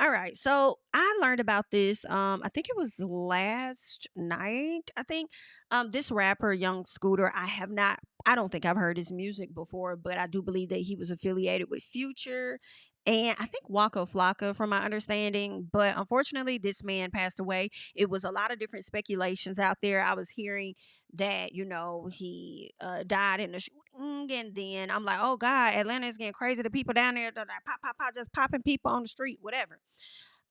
All right. So I learned about this. I think it was last night. I think this rapper, Young Scooter, I don't think I've heard his music before, but I do believe that he was affiliated with Future and I think Waka Flocka, from my understanding. But unfortunately, this man passed away. It was a lot of different speculations out there. I was hearing that, he died in the shooting. And then I'm like, oh God, Atlanta is getting crazy. The people down there, they're like, pop, pop, pop, just popping people on the street, whatever.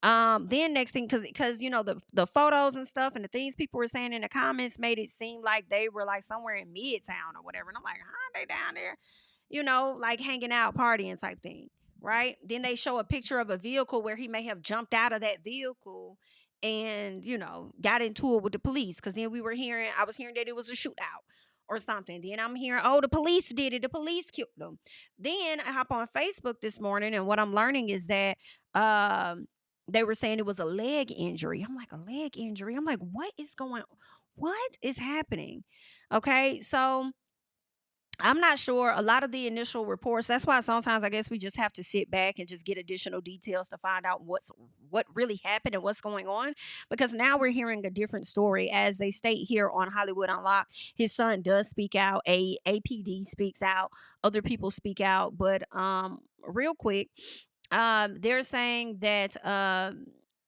Then next thing, because the photos and stuff and the things people were saying in the comments made it seem like they were like somewhere in Midtown or whatever. And I'm like, how are they down there? Like hanging out, partying type thing, right? Then they show a picture of a vehicle where he may have jumped out of that vehicle and got into it with the police. Because then I was hearing that it was a shootout or something. Then I'm hearing, oh, the police did it. The police killed them. Then I hop on Facebook this morning, and what I'm learning is that they were saying it was a leg injury. I'm like, a leg injury? I'm like, what is happening? Okay, so I'm not sure. A lot of the initial reports, that's why sometimes I guess we just have to sit back and just get additional details to find out what really happened and what's going on. Because now we're hearing a different story. As they state here on Hollywood Unlocked, his son does speak out, APD speaks out, other people speak out. But real quick, they're saying that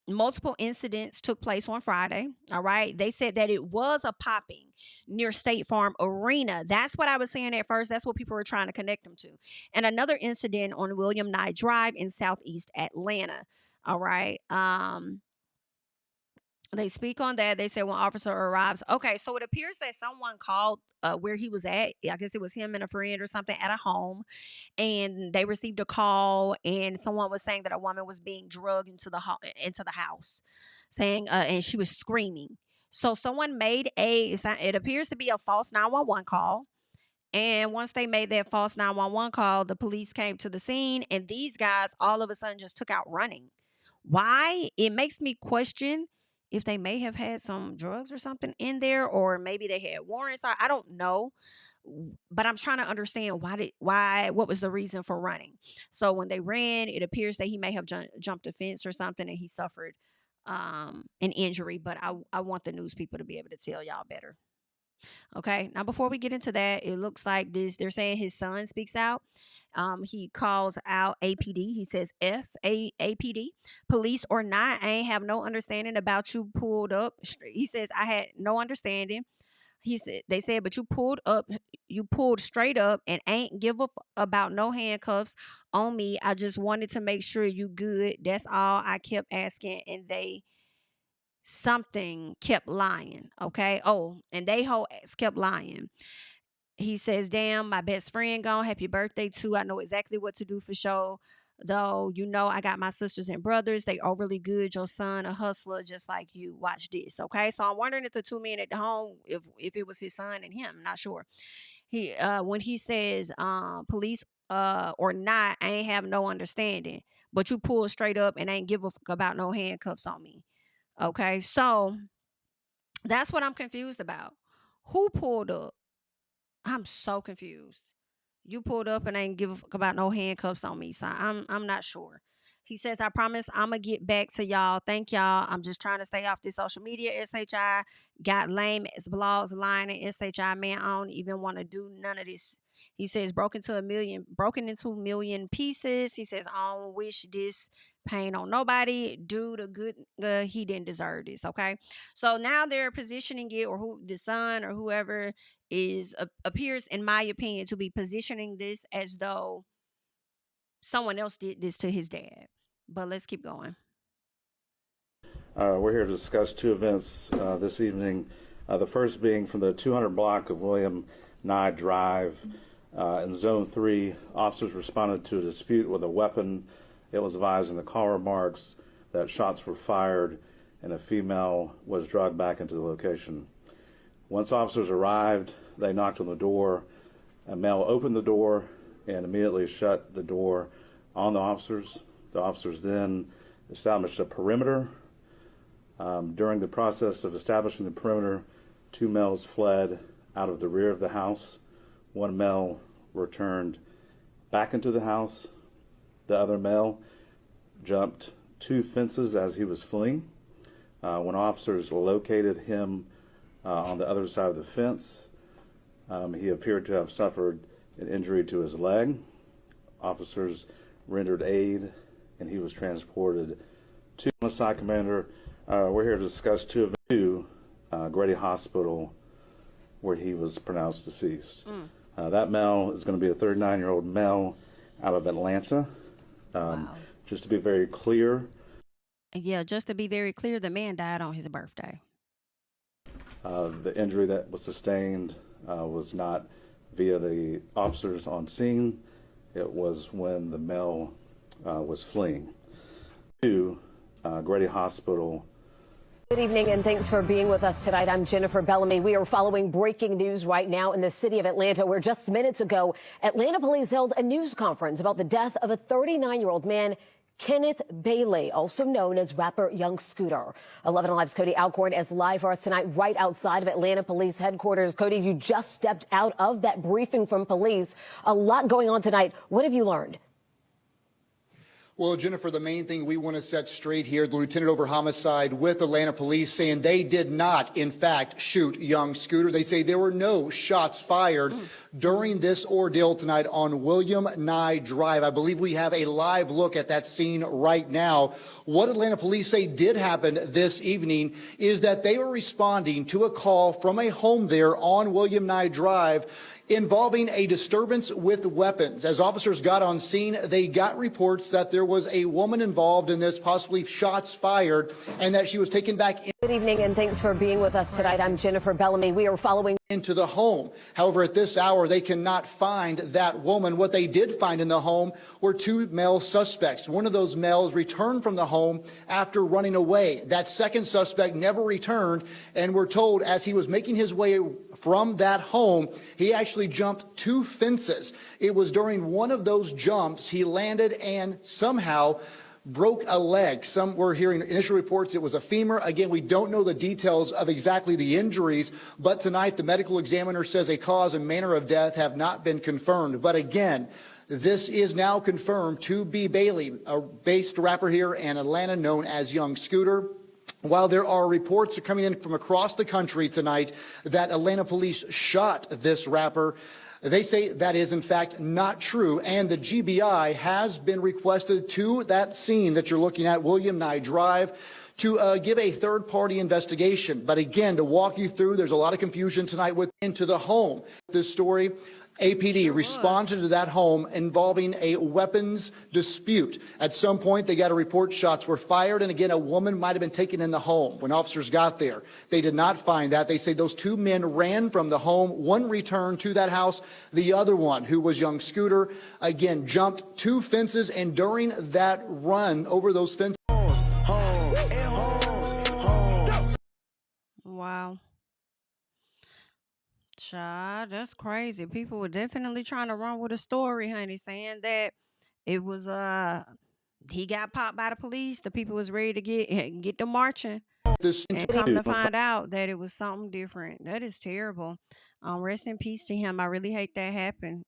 multiple incidents took place on Friday. All right. They said that it was a popping near State Farm Arena. That's what I was saying at first. That's what people were trying to connect them to. And another incident on William Nye Drive in Southeast Atlanta. All right. They speak on that. They say when officer arrives. Okay, so it appears that someone called where he was at. I guess it was him and a friend or something at a home, and they received a call, and someone was saying that a woman was being drugged into the house, saying and she was screaming. So someone made it appears to be a false 911 call. And once they made that false 911 call, the police came to the scene, and these guys all of a sudden just took out running. Why? It makes me question if they may have had some drugs or something in there, or maybe they had warrants. I don't know, but I'm trying to understand what was the reason for running. So when they ran, it appears that he may have jumped a fence or something, and he suffered an injury. But I want the news people to be able to tell y'all better. Okay. Now, before we get into that, it looks like they're saying his son speaks out. He calls out APD. He says, APD, police or not, I ain't have no understanding about you pulled up. He says, I had no understanding. They said, but you pulled straight up and ain't give a about no handcuffs on me. I just wanted to make sure you good. That's all I kept asking. And they something kept lying. Okay. Oh, and they whole ass kept lying. He says, damn, my best friend gone. Happy birthday too. I know exactly what to do for sure. Though, I got my sisters and brothers. They overly good. Your son, a hustler, just like you. Watch this. Okay. So I'm wondering if the two men at the home, if it was his son and him, not sure. When he says, police or not, I ain't have no understanding. But you pulled straight up and ain't give a fuck about no handcuffs on me. Okay. So that's what I'm confused about. Who pulled up? I'm so confused. You pulled up and ain't give a fuck about no handcuffs on me, so I'm not sure. He says, I promise I'm gonna get back to y'all. Thank y'all. I'm just trying to stay off this social media. SHI got lame as blogs lying and SHI man, I don't even want to do none of this. He says broken into a million pieces. He says, I don't wish this pain on nobody. Do the good he didn't deserve this. Okay. So now they're positioning it, or who the son or whoever appears, in my opinion, to be positioning this as though someone else did this to his dad. But let's keep going. We're here to discuss two events this evening. The first being from the 200 block of William Nye Drive in Zone 3. Officers responded to a dispute with a weapon. It was advised in the call remarks that shots were fired and a female was dragged back into the location. Once officers arrived, they knocked on the door. A male opened the door and immediately shut the door on the officers. The officers then established a perimeter. During the process of establishing the perimeter, two males fled out of the rear of the house. One male returned back into the house. The other male jumped 2 fences as he was fleeing. When officers located him on the other side of the fence, he appeared to have suffered an injury to his leg. Officers rendered aid, and he was transported to homicide commander. We're here to discuss 2 of the Grady Hospital, where he was pronounced deceased. That male is going to be a 39-year-old male out of Atlanta. Wow. Just to be very clear. Yeah, just to be very clear, the man died on his birthday. The injury that was sustained was not via the officers on scene. It was when the male was fleeing. 2, Grady Hospital. Good evening and thanks for being with us tonight. I'm Jennifer Bellamy. We are following breaking news right now in the city of Atlanta, where just minutes ago, Atlanta police held a news conference about the death of a 39-year-old man, Kenneth Bailey, also known as rapper Young Scooter. 11 Alive's Cody Alcorn is live for us tonight right outside of Atlanta Police Headquarters. Cody, you just stepped out of that briefing from police. A lot going on tonight. What have you learned? Well, Jennifer, the main thing we want to set straight here, the lieutenant over homicide with Atlanta police saying they did not, in fact, shoot Young Scooter. They say there were no shots fired during this ordeal tonight on William Nye Drive. I believe we have a live look at that scene right now. What Atlanta police say did happen this evening is that they were responding to a call from a home there on William Nye Drive involving a disturbance with weapons. As officers got on scene, they got reports that there was a woman involved in this, possibly shots fired, and that she was taken back in. Good evening and thanks for being with us tonight. I'm Jennifer Bellamy. We are following into the home. However, at this hour, they cannot find that woman. What they did find in the home were 2 male suspects. One of those males returned from the home after running away. That second suspect never returned, and we're told as he was making his way from that home, he actually jumped 2 fences. It was during one of those jumps he landed and somehow broke a leg. Some were hearing initial reports it was a femur. Again, we don't know the details of exactly the injuries, but tonight the medical examiner says a cause and manner of death have not been confirmed. But again, this is now confirmed to be Bailey, a based rapper here in Atlanta known as Young Scooter. While there are reports coming in from across the country tonight that Atlanta police shot this rapper, they say that is, in fact, not true, and the GBI has been requested to that scene that you're looking at, William Nye Drive, to give a third-party investigation. But again, to walk you through, there's a lot of confusion tonight with into the home. This story, APD responded to that home involving a weapons dispute. At some point, they got a report shots were fired, and again, a woman might have been taken in the home when officers got there. They did not find that. They say those 2 men ran from the home. One returned to that house. The other one, who was Young Scooter, again, jumped 2 fences, and during that run over those fences. Wow. Child, that's crazy. People were definitely trying to run with a story, honey, saying that it was he got popped by the police. The people was ready to get to marching, and come to find out that it was something different. That is terrible. Rest in peace to him. I really hate that happened.